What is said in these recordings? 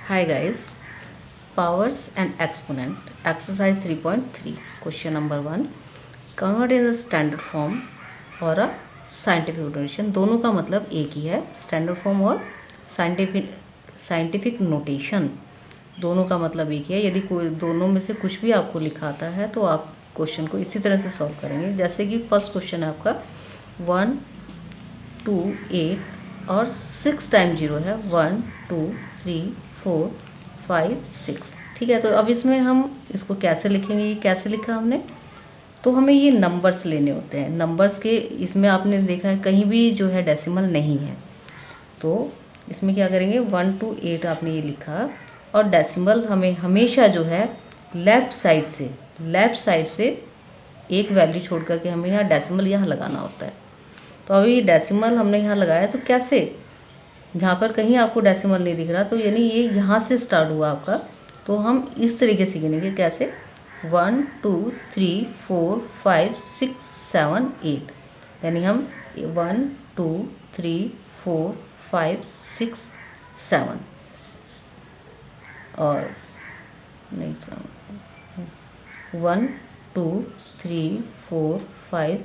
Hi guys, powers and exponent exercise 3.3 question number 1 convert in the standard form और a scientific notation। दोनों का मतलब एक ही है, स्टैंडर्ड फॉर्म और साइंटिफिक नोटेशन दोनों का मतलब एक ही है। यदि कोई दोनों में से कुछ भी आपको लिखाता है तो आप क्वेश्चन को इसी तरह से सॉल्व करेंगे। जैसे कि फर्स्ट क्वेश्चन है आपका 1 2 8 और 6 टाइम 0 है 1 2 3 4 5 6। ठीक है, तो अब इसमें हम इसको कैसे लिखेंगे, ये कैसे लिखा हमने, तो हमें ये नंबर्स लेने होते हैं। नंबर्स के इसमें आपने देखा है कहीं भी जो है डेसिमल नहीं है, तो इसमें क्या करेंगे 1 2 8 आपने ये लिखा और डेसिमल हमें हमेशा जो है लेफ़्ट साइड से एक वैल्यू छोड़ करके हमें यहाँ डेसिमल यहाँ लगाना होता है। तो अभी डेसिमल हमने यहाँ लगाया, तो कैसे, जहाँ पर कहीं आपको डेसिमल नहीं दिख रहा तो यानी ये यहाँ से स्टार्ट हुआ आपका, तो हम इस तरीके से गिनेंगे। कैसे 1 2 3 4 5 6 7 8, यानी हम 1 2 3 4 5 6 7 और नहीं 1 2 3 4 5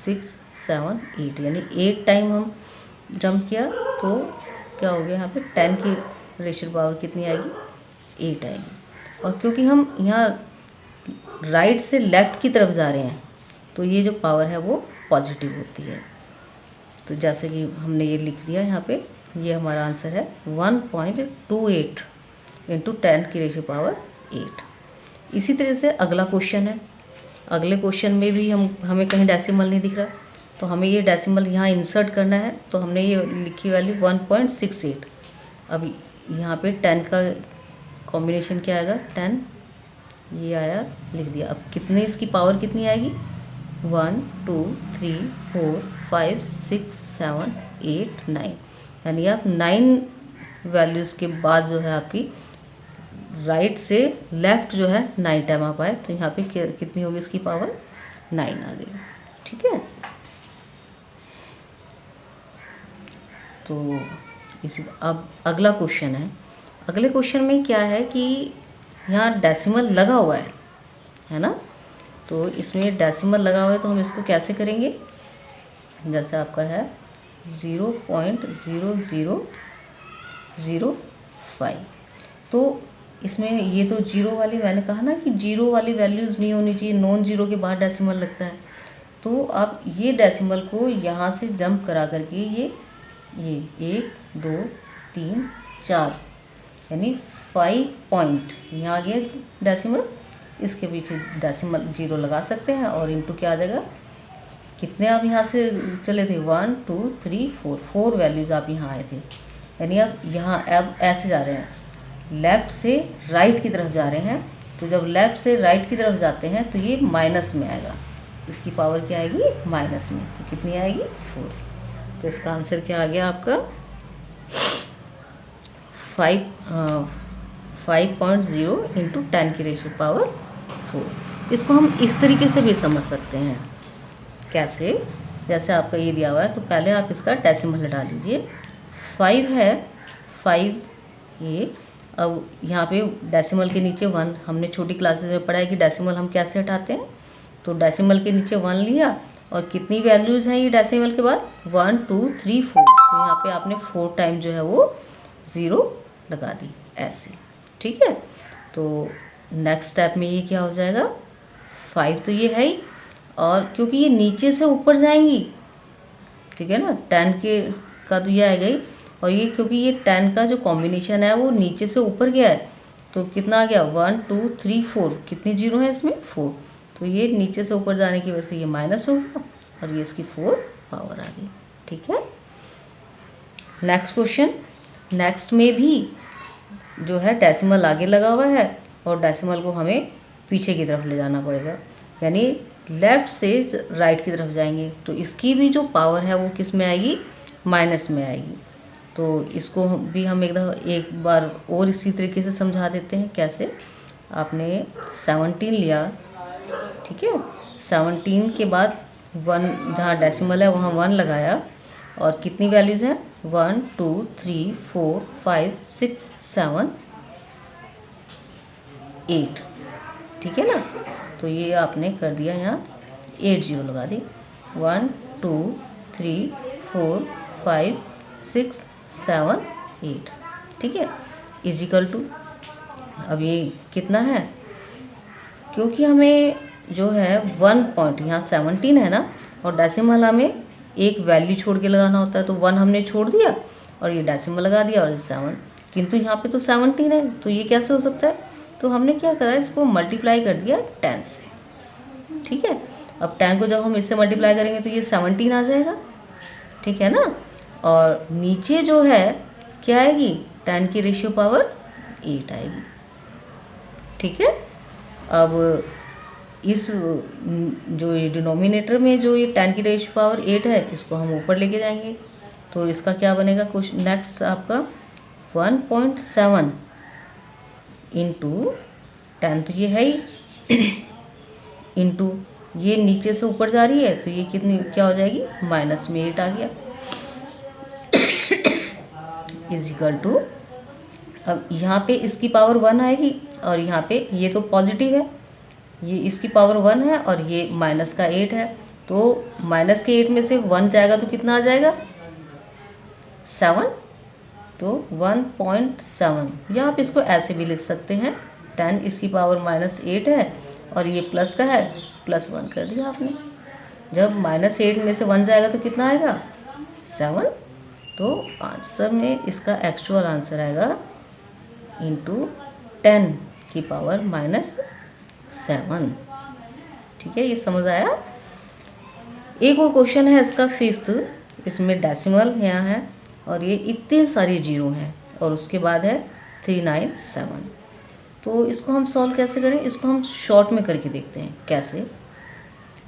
6 7 8, यानी 8 टाइम हम जंप किया तो क्या हो गया, यहाँ पे 10 की रेशियो पावर कितनी आएगी, 8 आएगी। और क्योंकि हम यहाँ राइट से लेफ़्ट की तरफ जा रहे हैं तो ये जो पावर है वो पॉजिटिव होती है। तो जैसे कि हमने ये लिख दिया यहाँ पे, ये हमारा आंसर है 1.28 इंटू 10 की रेशियो पावर 8। इसी तरह से अगला क्वेश्चन है, अगले क्वेश्चन में भी हमें कहीं डेसिमल नहीं दिख रहा, तो हमें ये डेसिमल यहाँ इंसर्ट करना है। तो हमने ये लिखी वैल्यू 1.68। अब यहाँ पे 10 का कॉम्बिनेशन क्या आएगा, 10 ये आया, लिख दिया। अब कितने इसकी पावर कितनी आएगी, 1 2 3 4 5 6 7 8 9, यानी आप 9 वैल्यूज़ के बाद जो है आपकी राइट से लेफ़्ट जो है 9 टाइम आ पाए, तो यहाँ पे कितनी होगी इसकी पावर, 9 आ गई। ठीक है, तो इसी अब अगला क्वेश्चन है। अगले क्वेश्चन में क्या है कि यहाँ डेसिमल लगा हुआ है ना, तो इसमें डेसिमल लगा हुआ है तो हम इसको कैसे करेंगे। जैसे आपका है 0.0005, तो इसमें ये तो जीरो वाली, मैंने कहा ना कि जीरो वाली वैल्यूज़ नहीं होनी चाहिए, नॉन जीरो के बाद डेसिमल लगता है। तो आप ये डेसिमल को यहाँ से जंप करा करके ये 1 2 3 4, यानी 5 पॉइंट यहाँ आ गया डेसिमल, इसके पीछे डेसिमल जीरो लगा सकते हैं और इनटू क्या आ जाएगा, कितने आप यहाँ से चले थे 1 2 3 4 वैल्यूज़ आप यहाँ आए थे, यानी आप यहाँ अब ऐसे जा रहे हैं, लेफ़्ट से राइट की तरफ जा रहे हैं। तो जब लेफ़्ट से राइट की तरफ जाते हैं तो ये माइनस में आएगा, इसकी पावर क्या आएगी, माइनस में, तो कितनी आएगी 4। तो इसका आंसर क्या आ गया आपका 5.0 इंटू 10 की रेशियो पावर 4। इसको हम इस तरीके से भी समझ सकते हैं। कैसे, जैसे आपका ये दिया हुआ है तो पहले आप इसका डेसिमल हटा लीजिए, 5 है 5 ये, अब यहाँ पे डेसिमल के नीचे 1, हमने छोटी क्लासेस में पढ़ा है कि डेसिमल हम कैसे हटाते हैं। तो डेसिमल के नीचे 1 लिया और कितनी वैल्यूज़ हैं ये डेसिमल के बाद 1 2 3 4, तो यहाँ पे आपने 4 टाइम जो है वो 0 लगा दी ऐसे। ठीक है, तो नेक्स्ट स्टेप में ये क्या हो जाएगा, 5 तो ये है ही, और क्योंकि ये नीचे से ऊपर जाएंगी, ठीक है ना, 10 का तो ये आएगा ही, और ये क्योंकि ये 10 का जो कॉम्बिनेशन है वो नीचे से ऊपर गया है, तो कितना आ गया 1 2 3 4, कितनी जीरो है इसमें 4, तो ये नीचे से ऊपर जाने की वजह से ये माइनस हो गया और ये इसकी 4 पावर आ गई। ठीक है, नेक्स्ट क्वेश्चन, नेक्स्ट में भी जो है डेसिमल आगे लगा हुआ है और डेसिमल को हमें पीछे की तरफ ले जाना पड़ेगा, यानी लेफ़्ट से राइट की तरफ जाएंगे, तो इसकी भी जो पावर है वो किस में आएगी, माइनस में आएगी। तो इसको भी हम एक बार और इसी तरीके से समझा देते हैं। कैसे, आपने 17 लिया, ठीक है, 17 के बाद 1 जहाँ डेसिमल है वहाँ 1 लगाया और कितनी वैल्यूज़ हैं 1 2 3 4 5 6 7 8, ठीक है ना। तो ये आपने कर दिया, यहाँ 8 जीरो लगा दी। 1 2 3 4 5 6 7 8, ठीक है, इजिकल टू। अब ये कितना है, क्योंकि हमें जो है 1 पॉइंट यहाँ 17 है ना, और डेसिमल हमें एक वैल्यू छोड़ के लगाना होता है, तो 1 हमने छोड़ दिया और ये डेसिमल लगा दिया और 7, किंतु यहाँ पे तो 17 है, तो ये कैसे हो सकता है। तो हमने क्या करा, इसको मल्टीप्लाई कर दिया 10 से, ठीक है। अब 10 को जब हम इससे मल्टीप्लाई करेंगे तो ये 17 आ जाएगा, ठीक है ना। और नीचे जो है क्या आएगी, 10 की रेशियो पावर 8 आएगी, ठीक है। अब इस जो ये डिनोमिनेटर में जो ये 10 की रेशियो पावर 8 है, इसको हम ऊपर लेके जाएंगे, तो इसका क्या बनेगा कुछ नेक्स्ट आपका 1.7 इंटू 10, तो ये है ही इंटू ये नीचे से ऊपर जा रही है, तो ये कितनी क्या हो जाएगी, माइनस में 8 आ गया, इजिकल टू। अब यहाँ पे इसकी पावर 1 आएगी और यहाँ पे ये तो पॉजिटिव है, ये इसकी पावर 1 है और ये माइनस का 8 है, तो माइनस के 8 में से 1 जाएगा तो कितना आ जाएगा, 7, तो 1.7। या आप इसको ऐसे भी लिख सकते हैं, 10 इसकी पावर -8 है और ये प्लस का है, +1 कर दिया आपने। जब -8 में से 1 जाएगा तो कितना आएगा, 7, तो आंसर में इसका एक्चुअल आंसर आएगा इंटू 10 की पावर -7, ठीक है। ये समझ आया। एक और क्वेश्चन है इसका 5th, इसमें डेसिमल यहाँ है और ये इतने सारे जीरो हैं और उसके बाद है 397। तो इसको हम सॉल्व कैसे करें, इसको हम शॉर्ट में करके देखते हैं कैसे।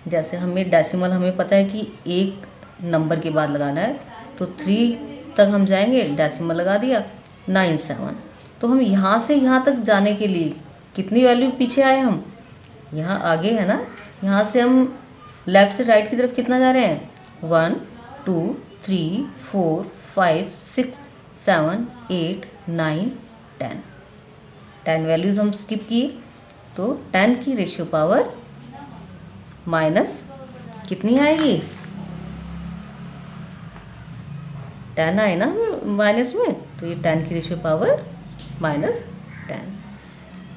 जैसे हमें डेसिमल हमें पता है कि एक नंबर के बाद लगाना है, तो 3 तक हम जाएंगे, डेसिमल लगा दिया 97। तो हम यहाँ से यहाँ तक जाने के लिए कितनी वैल्यू पीछे आए, हम यहाँ आगे है ना, यहाँ से हम लेफ़्ट से राइट की तरफ कितना जा रहे हैं, 1 2 3 4 5 6 7 8 9 10 वैल्यूज़ हम स्किप किए, तो 10 की रेशियो पावर माइनस कितनी आएगी, 10 आए ना माइनस में, तो ये 10 की रेशियो पावर -10।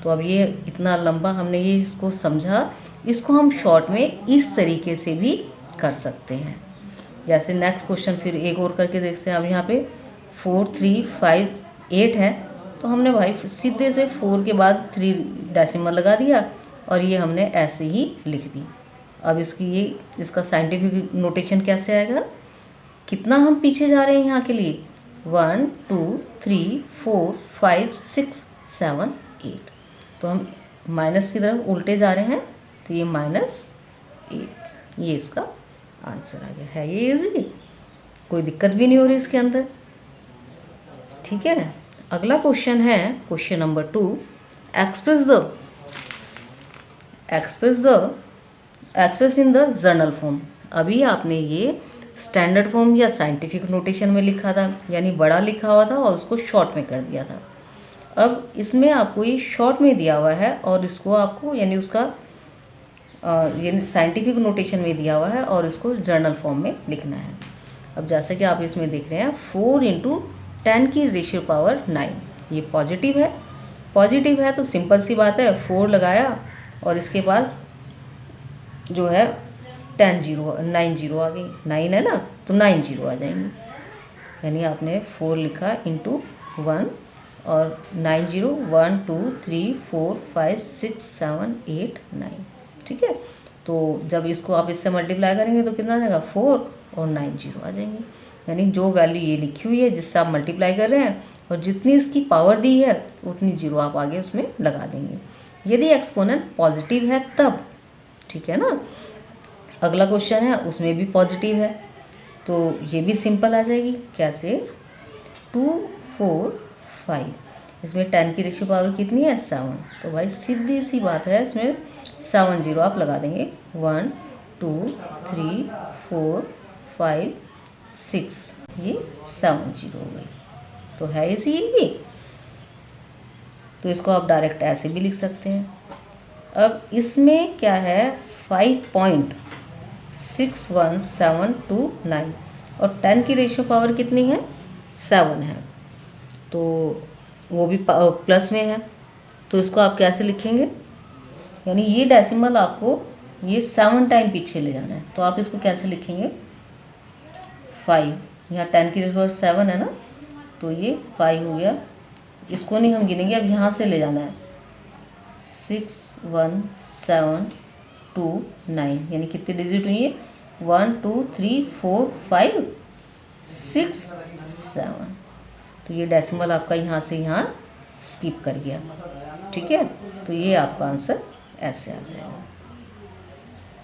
तो अब ये इतना लंबा हमने ये इसको समझा, इसको हम शॉर्ट में इस तरीके से भी कर सकते हैं। जैसे नेक्स्ट क्वेश्चन फिर एक और करके देखते हैं। अब यहाँ पे 4 3 5 8 है, तो हमने भाई सीधे से 4 के बाद 3 डेसिमल लगा दिया और ये हमने ऐसे ही लिख दी। अब इसका साइंटिफिक नोटेशन कैसे आएगा, कितना हम पीछे जा रहे हैं यहाँ के लिए, 1 2 3 4 5 6 7 8, तो हम माइनस की तरफ उल्टे जा रहे हैं, तो ये -8, ये इसका आंसर आ गया है। ये इजी, कोई दिक्कत भी नहीं हो रही इसके अंदर, ठीक है। अगला क्वेश्चन है question number 2, express in the journal form. अभी आपने ये स्टैंडर्ड फॉर्म या साइंटिफिक नोटेशन में लिखा था, यानी बड़ा लिखा हुआ था और उसको शॉर्ट में कर दिया था। अब इसमें आपको ये शॉर्ट में दिया हुआ है और इसको आपको यानी उसका यानी साइंटिफिक नोटेशन में दिया हुआ है और इसको जर्नल फॉर्म में लिखना है। अब जैसा कि आप इसमें देख रहे हैं 4 × 10 की रेशियो पावर 9, ये पॉजिटिव है तो सिंपल सी बात है, 4 लगाया और इसके पास जो है 9 जीरो आ गई, 9 है ना, तो 9 जीरो आ जाएंगे, यानी आपने 4 लिखा इंटू 1 और 9 जीरो 1 2 3 4 5 6 7 8 9, ठीक है। तो जब इसको आप इससे मल्टीप्लाई करेंगे तो कितना आ जाएगा, 4 और 9 जीरो आ जाएंगे, यानी जो वैल्यू ये लिखी हुई है जिससे आप मल्टीप्लाई कर रहे हैं और जितनी इसकी पावर दी है उतनी जीरो आप आगे उसमें लगा देंगे, यदि एक्सपोनेंट पॉजिटिव है तब, ठीक है ना। अगला क्वेश्चन है उसमें भी पॉजिटिव है, तो ये भी सिंपल आ जाएगी, कैसे 2 4 5, इसमें 10 की रेशियो पावर कितनी है 7, तो भाई सीधी सी बात है, इसमें 7 जीरो आप लगा देंगे, 1 2 3 4 5 6, ये 7 जीरो हो गई, तो है इसी भी। तो तो इसको आप डायरेक्ट ऐसे भी लिख सकते हैं। अब इसमें क्या है 5.61729 और 10 की रेशियो पावर कितनी है 7 है, तो वो भी प्लस में है, तो इसको आप कैसे लिखेंगे, यानी ये डेसिमल आपको ये 7 टाइम पीछे ले जाना है, तो आप इसको कैसे लिखेंगे 5, यहाँ 10 की रेशियो पावर 7 है ना, तो ये 5 हो गया, इसको नहीं हम गिनेंगे, अब यहाँ से ले जाना है 61729, यानी कितने डिजिट हुई है 1 2 3 4 5 6 7, तो ये डेसिमल आपका यहाँ से यहाँ स्किप कर गया। ठीक है, तो ये आपका आंसर ऐसे आ जाएगा।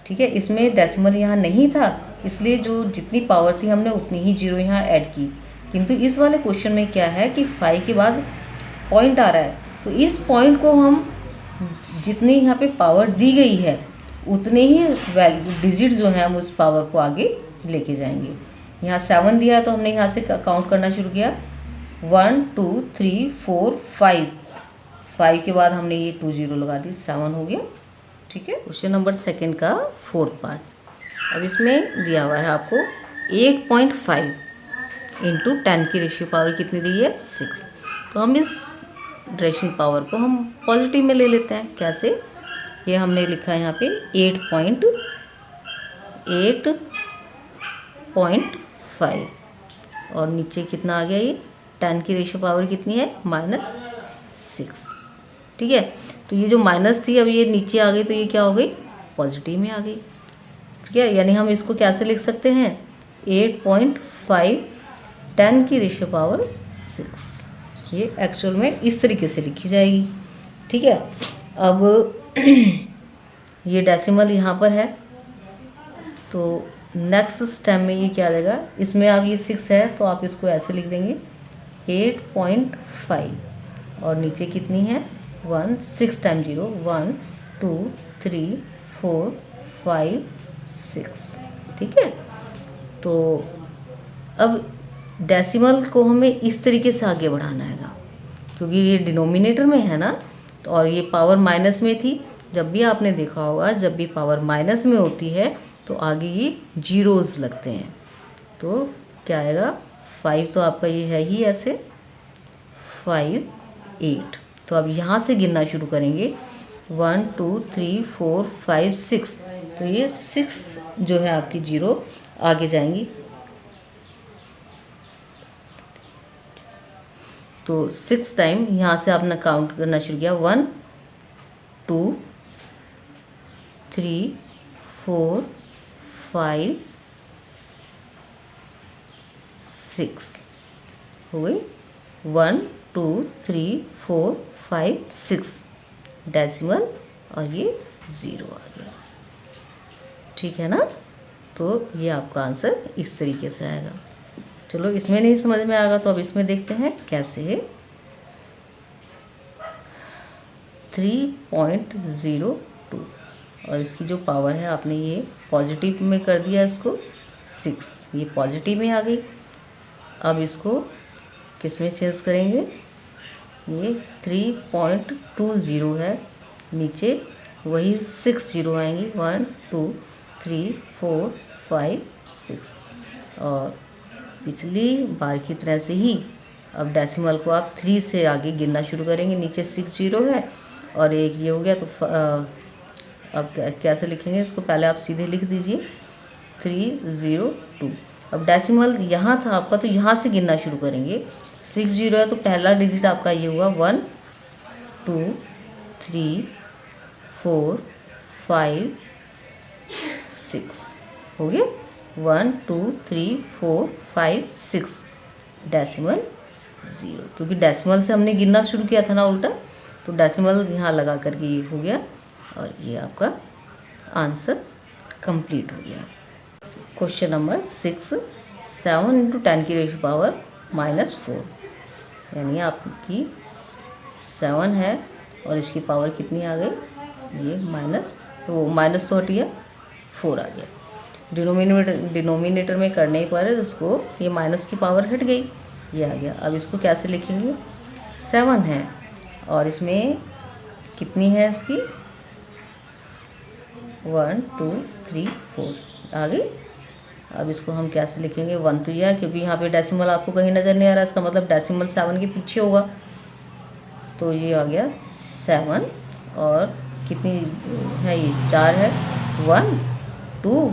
ठीक है, इसमें डेसिमल यहाँ नहीं था, इसलिए जो जितनी पावर थी हमने उतनी ही जीरो यहाँ ऐड की, किंतु इस वाले क्वेश्चन में क्या है कि 5 के बाद पॉइंट आ रहा है, तो इस पॉइंट को हम जितनी यहाँ पे पावर दी गई है उतने ही वैल्यू डिजिट जो है हम उस पावर को आगे लेके जाएंगे। यहाँ 7 दिया है तो हमने यहाँ से काउंट करना शुरू किया 1 2 3 4 5, 5 के बाद हमने ये 2 0 लगा दी, 7 हो गया। ठीक है, क्वेश्चन नंबर 2 का 4th पार्ट। अब इसमें दिया हुआ है आपको 8.5 इंटू 10 की रेशियो पावर कितनी दी है 6, तो हम इस रेशियो पावर को हम पॉजिटिव में ले लेते हैं। कैसे, ये हमने लिखा है यहाँ पे 8.5 और नीचे कितना आ गया, ये 10 की रेशियो पावर कितनी है -6। ठीक है, तो ये जो माइनस थी अब ये नीचे आ गई, तो ये क्या हो गई पॉजिटिव में आ गई। ठीक है, यानी हम इसको कैसे लिख सकते हैं 8.5 10 की रेशियो पावर 6, ये एक्चुअल में इस तरीके से लिखी जाएगी। ठीक है, अब ये डेसिमल यहाँ पर है, तो नेक्स्ट स्टेप में ये क्या आ जाएगा, इसमें अब ये 6 है तो आप इसको ऐसे लिख देंगे 8.5 और नीचे कितनी है 1, 6 टाइम 0 1 2 3 4 5 6। ठीक है, तो अब डेसिमल को हमें इस तरीके से आगे बढ़ाना है, क्योंकि ये डिनोमिनेटर में है ना, तो और ये पावर माइनस में थी। जब भी आपने देखा होगा जब भी पावर माइनस में होती है तो आगे ये जीरोज़ लगते हैं, तो क्या आएगा 5 तो आपका ये है ही ऐसे 5 8, तो अब यहाँ से गिनना शुरू करेंगे 1 2 3 4 5 6, तो ये 6 जो है आपकी जीरो आगे जाएंगी, तो 6 टाइम यहाँ से आपने काउंट करना शुरू किया 1 2 3 4 5 6 हो गई 1 2 3 4 5 6 डेसिमल और ये 0 आ गया। ठीक है ना, तो ये आपका आंसर इस तरीके से आएगा। चलो, इसमें नहीं समझ में आएगा तो अब इसमें देखते हैं कैसे है 3.02 और इसकी जो पावर है आपने ये पॉजिटिव में कर दिया, इसको 6, ये पॉजिटिव में आ गई। अब इसको किस में चेंज करेंगे, ये 3.20 है, नीचे वही 6 जीरो आएंगी 1 2 3 4 5 6, और पिछली बार की तरह से ही अब डेसिमल को आप 3 से आगे गिनना शुरू करेंगे, नीचे 6 जीरो है और एक ये हो गया, तो अब कैसे लिखेंगे इसको, पहले आप सीधे लिख दीजिए 302। अब डेसिमल यहाँ था आपका तो यहाँ से गिनना शुरू करेंगे, 6 जीरो है तो पहला डिजिट आपका ये हुआ 1 2 3 4 5 6 हो गया 1 2 3 4 5 6 डेसिमल 0, क्योंकि डेसिमल से हमने गिनना शुरू किया था ना उल्टा, तो डेसिमल यहाँ लगा करके ये हो गया और ये आपका आंसर कंप्लीट हो गया। क्वेश्चन नंबर 6 7 इंटू 10 की रेशियो पावर -4, यानी आपकी 7 है और इसकी पावर कितनी आ गई, ये माइनस तो हट गया 4 आ गया। डिनोमिनेटर में करने पर इसको ये माइनस की पावर हट गई, ये आ गया। अब इसको कैसे लिखेंगे, 7 है और इसमें कितनी है इसकी 1 2 3 4 आ गई। अब इसको हम कैसे लिखेंगे, 1 तो यह है क्योंकि यहाँ पे डेसिमल आपको कहीं नज़र नहीं आ रहा, इसका मतलब डेसिमल 7 के पीछे होगा, तो ये आ गया 7। और कितनी है ये 4 है, 1 2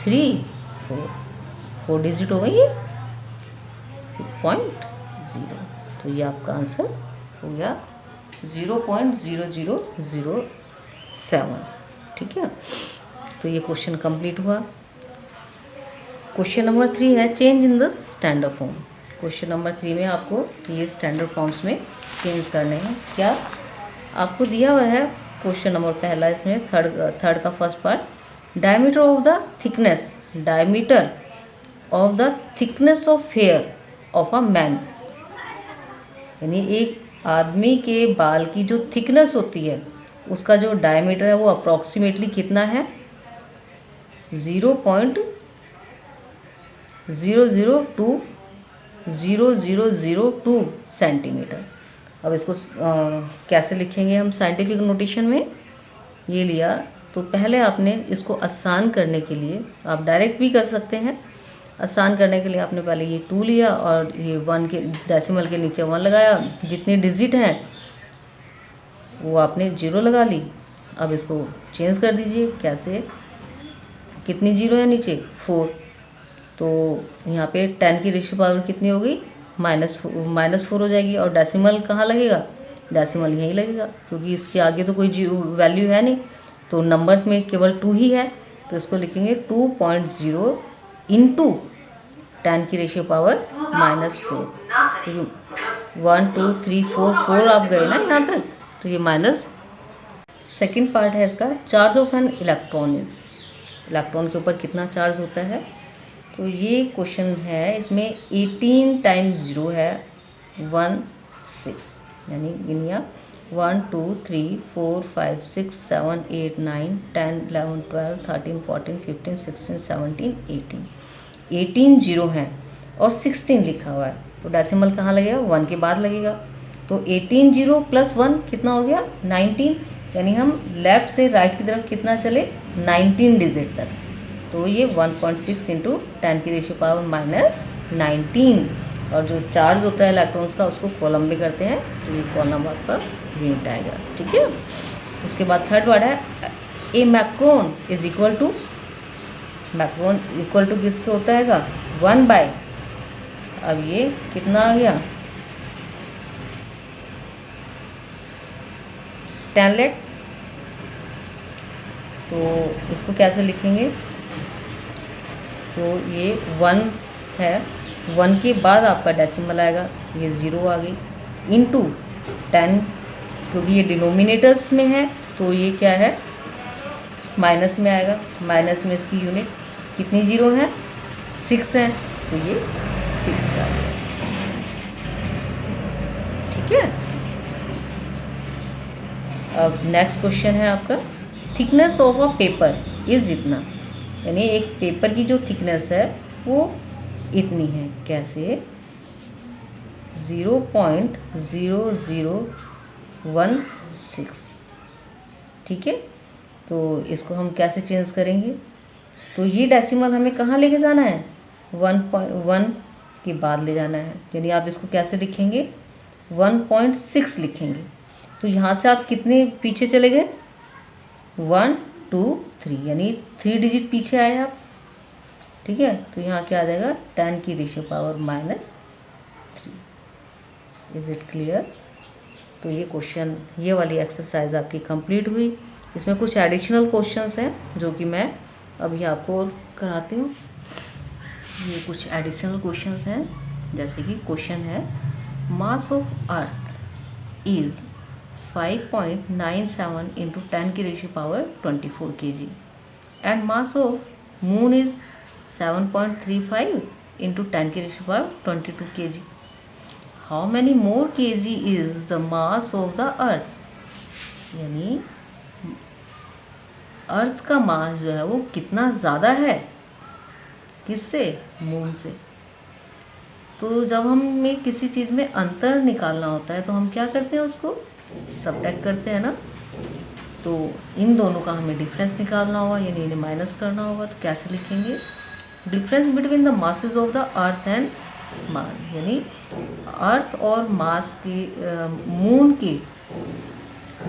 3 4 डिजिट हो गई ये 0.0, तो ये आपका आंसर हो गया 0.0007। ठीक है, तो ये क्वेश्चन कंप्लीट हुआ। क्वेश्चन नंबर 3 है change in the standard form. Question number 3 में आपको ये स्टैंडर्ड फॉर्म्स में चेंज करने हैं। क्या आपको दिया हुआ है क्वेश्चन नंबर पहला, इसमें थर्ड का first part, diameter of the thickness of hair of a man, यानी एक आदमी के बाल की जो थिकनेस होती है उसका जो डायमीटर है वो अप्रॉक्सीमेटली कितना है, 0.002002 सेंटीमीटर। अब इसको कैसे लिखेंगे हम साइंटिफिक नोटेशन में, ये लिया तो पहले आपने इसको आसान करने के लिए, आप डायरेक्ट भी कर सकते हैं, आसान करने के लिए आपने पहले ये 2 लिया और ये 1 के डेसिमल के नीचे 1 लगाया, जितनी डिजिट हैं वो आपने 0 लगा ली। अब इसको चेंज कर दीजिए, कैसे, कितनी 0 है नीचे 4, तो यहाँ पे 10 की रेशियो पावर कितनी हो गई, -4 हो जाएगी। और डेसिमल कहाँ लगेगा, डेसिमल यहीं लगेगा क्योंकि इसके आगे तो कोई वैल्यू है नहीं, तो नंबर्स में केवल 2 ही है, तो इसको लिखेंगे 2.0 इंटू 10 की रेशियो पावर -4, तो 1 2 3 4 आप गए ना यहाँ तक, तो ये माइनस। सेकेंड पार्ट है इसका, charge of an electron is, electron के ऊपर कितना चार्ज होता है, तो ये क्वेश्चन है, इसमें 18 टाइम्स 0 है 16, यानी गिनिया 1 2 3 4 5 6 7 8 9 10 11 12 13 14 15 16 17 18 0 हैं और 16 लिखा हुआ है, तो डेसिमल कहाँ लगेगा, 1 के बाद लगेगा, तो 18 0 प्लस 1 कितना हो गया 19, यानी हम लेफ्ट से राइट की तरफ कितना चले 19 डिजिट तक, तो ये 1.6 इंटू 10 की रेशियो पावर -19, और जो चार्ज होता है इलेक्ट्रॉन्स का उसको कॉलम में करते हैं, तो ये कॉलम आपका यूनिट आएगा। ठीक है, उसके बाद थर्ड वर्ड है a macron is equal to, macron equal to किसके होता है 1 बाय, अब ये कितना आ गया 10 लाख, तो इसको कैसे लिखेंगे, तो ये 1 है, 1 के बाद आपका डेसिमल आएगा, ये 0 आ गई, इंटू 10, क्योंकि ये डिनोमिनेटर्स में है तो ये क्या है माइनस में आएगा, माइनस में इसकी यूनिट कितनी 0 है 6 है, तो ये 6 आ गया। ठीक है, अब नेक्स्ट क्वेश्चन है आपका, thickness of a paper is जितना, यानी एक पेपर की जो थिकनेस है वो इतनी है, कैसे 0.0016। ठीक है, तो इसको हम कैसे चेंज करेंगे, तो ये डेसिमल हमें कहाँ लेके जाना है 1.1 के बाद ले जाना है, यानी आप इसको कैसे लिखेंगे 1.6 लिखेंगे, तो यहाँ से आप कितने पीछे चले गए 1 2 3, यानी 3 डिजिट पीछे आए आप। ठीक है, तो यहाँ क्या आ जाएगा 10 की ratio power -3। Is it clear, तो ये क्वेश्चन, ये वाली एक्सरसाइज आपकी कंप्लीट हुई। इसमें कुछ एडिशनल क्वेश्चंस हैं जो कि मैं अभी आपको कराती हूँ। ये कुछ एडिशनल क्वेश्चंस हैं, जैसे कि क्वेश्चन है mass of Earth is 5.97 into 10 की ratio power 24 kg and mass of moon is 7.35 into 10 की ratio power 22 kg। How many more kg is the mass of the earth, यानी अर्थ का मास जो है वो कितना ज़्यादा है किससे, मून से। तो जब हमें किसी चीज़ में अंतर निकालना होता है तो हम क्या करते हैं, उसको सब्ट्रैक्ट करते हैं ना, तो इन दोनों का हमें डिफरेंस निकालना होगा, यानी इन्हें माइनस करना होगा। तो कैसे लिखेंगे? Difference between the masses of the earth and मान, यानी अर्थ और मास की मून के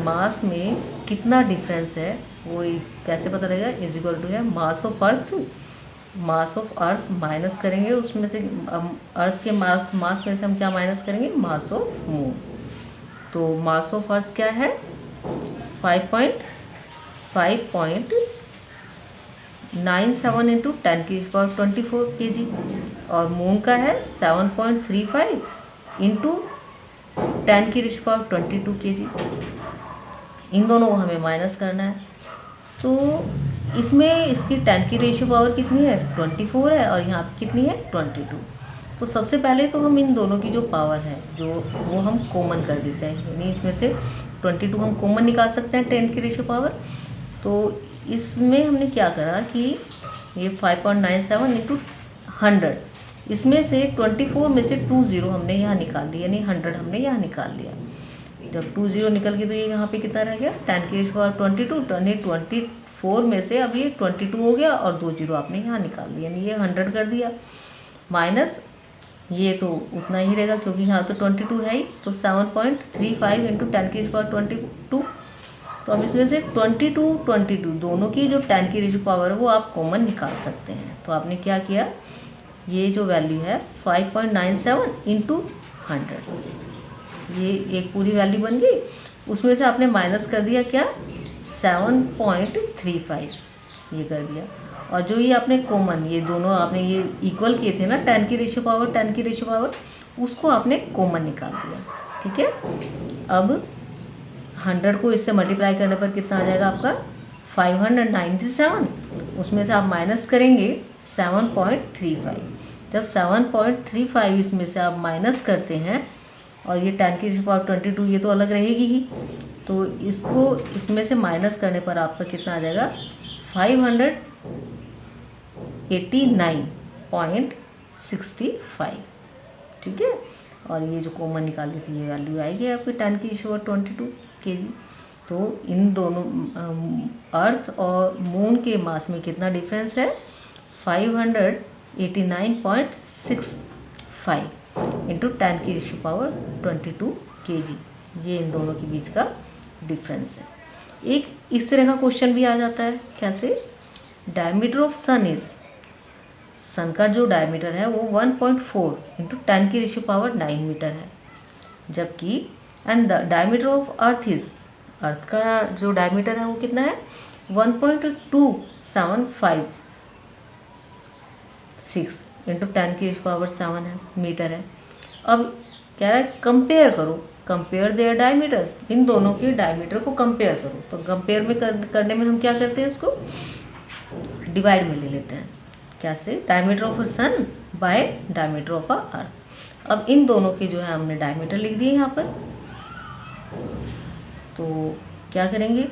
मास में कितना डिफरेंस है वो कैसे पता लगेगा? इज इक्वल टू है मास ऑफ अर्थ माइनस करेंगे उसमें से अर्थ के मास में से हम क्या माइनस करेंगे? Mass of moon. तो मास ऑफ अर्थ क्या है? 5.97 इंटू 10⁻24 kg, और मून का है 7.35 इंटू 10⁻22 kg। इन दोनों को हमें माइनस करना है। तो इसमें इसकी 10 की रेशियो पावर कितनी है? 24 है, और यहाँ पे कितनी है? 22। तो सबसे पहले तो हम इन दोनों की जो पावर है वो हम कॉमन कर देते हैं, यानी इसमें से 22 हम कॉमन निकाल सकते हैं 10 की रेशियो पावर। तो इसमें हमने क्या करा कि ये 5.97 इंटू 100, इसमें से 24 में से 20 हमने यहाँ निकाल लिया, यानी 100 हमने यहाँ निकाल लिया। जब 20 निकल गई तो ये यहाँ पे कितना रह गया? 10 की रेशियो पावर 22, यानी 24 में से अब ये 22 हो गया, और 2 0 आपने यहाँ निकाल लिया, यानी ये 100 कर दिया। माइनस ये तो उतना ही रहेगा क्योंकि यहाँ तो 22 है ही, तो 7.35 इंटू 10⁻22। तो अब इसमें से 22 दोनों की जो 10 की रेशियो पावर है वो आप कॉमन निकाल सकते हैं। तो आपने क्या किया? ये जो वैल्यू है 5.97 इंटू 100, ये एक पूरी वैल्यू बन गई। उसमें से आपने माइनस कर दिया क्या? 7.35 ये कर दिया। और जो ये आपने कॉमन, ये दोनों आपने ये इक्वल किए थे ना 10 की रेशियो पावर, उसको आपने कॉमन निकाल दिया। ठीक है, अब 100 को इससे मल्टीप्लाई करने पर कितना आ जाएगा आपका? 597। उसमें से आप माइनस करेंगे 7.35। जब 7.35 इसमें से आप माइनस करते हैं, और ये 10 की रेशियो पावर 22 ये तो अलग रहेगी ही, तो इसको इसमें से माइनस करने पर आपका कितना आ जाएगा? 589.65। ठीक है, और ये जो कॉमन निकाली थी ये वैल्यू आएगी आपकी 10 की रेशियो पावर 22 kg। तो इन दोनों अर्थ और मून के मास में कितना डिफरेंस है? 589.65 इंटू 10 की रेशियो पावर 22 kg, ये इन दोनों के बीच का डिफरेंस है। एक इस तरह का क्वेश्चन भी आ जाता है, कैसे? डायमीटर ऑफ सन इज, सन का जो डायमीटर है वो 1.4 इंटू 10 की रेशियो पावर 9 मीटर है, जबकि and the diameter of Earth is, Earth का जो डायमीटर है वो कितना है? 1.2756 इंटू 10 की रेशियो पावर 7 है मीटर है। अब कह रहा है कंपेयर करो, कंपेयर देयर डायमीटर, इन दोनों के डायमीटर को कंपेयर करो। तो कंपेयर में करने में हम क्या करते हैं? इसको डिवाइड में ले लेते हैं। कैसे? Diameter of sun by diameter of earth. अब इन दोनों के जो है हमने डायमीटर लिख दिए यहाँ पर, तो क्या करेंगे?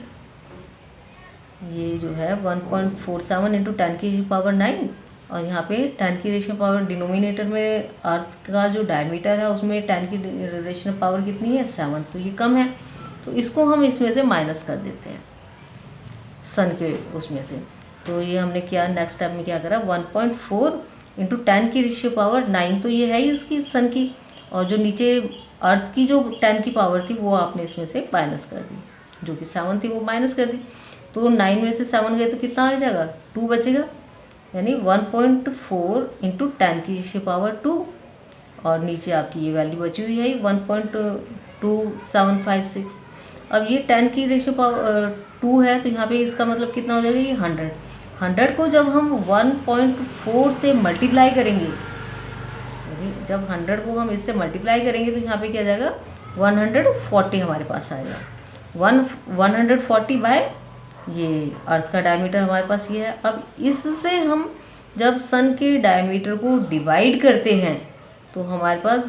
ये जो है 1.47 इंटू 10 की पावर 9, और यहाँ पे 10 की रेशियो पावर डिनोमिनेटर में अर्थ का जो डायमीटर है उसमें 10 की रेशियो पावर कितनी है? 7, तो ये कम है, तो इसको हम इसमें से माइनस कर देते हैं सन के उसमें से। तो ये हमने किया, नेक्स्ट स्टेप में क्या करा? 1.4 इंटू 10 की रेशियो पावर 9, तो ये है ही इसकी सन की, और जो नीचे अर्थ की जो 10 की पावर थी वो आपने इसमें से माइनस कर दी, जो कि 7 थी वो माइनस कर दी। तो 9 में से 7 गए तो कितना आ जाएगा? 2 बचेगा, यानी 1.4 इंटू 10 की रेशियो पावर 2, और नीचे आपकी ये वैल्यू बची हुई है 1.2756। अब ये 10 की रेशियो पावर 2 है, तो यहाँ पे इसका मतलब कितना हो जाएगा? ये 100 को जब हम 1.4 से मल्टीप्लाई करेंगे, जब 100 को हम इससे मल्टीप्लाई करेंगे तो यहाँ पे क्या जाएगा? 140 हमारे पास आएगा। 140 बाय ये अर्थ का डायमीटर हमारे पास ये है। अब इससे हम जब सन के डायमीटर को डिवाइड करते हैं तो हमारे पास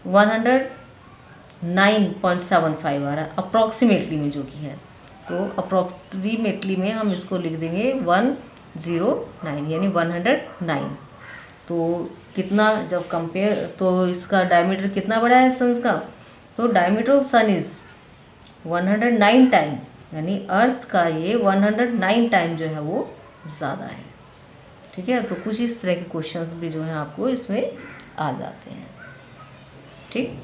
109.75 आ रहा है अप्रॉक्सीमेटली में, जो कि है। तो अप्रॉक्सीमेटली में हम इसको लिख देंगे 109, यानी 109। तो कितना जब कंपेयर, तो इसका डायमीटर कितना बड़ा है सन का? तो diameter of sun is 109 time, यानी अर्थ का ये 109 टाइम जो है वो ज़्यादा है। ठीक है, तो कुछ इस तरह के क्वेश्चंस भी जो हैं आपको इसमें आ जाते हैं। ठीक।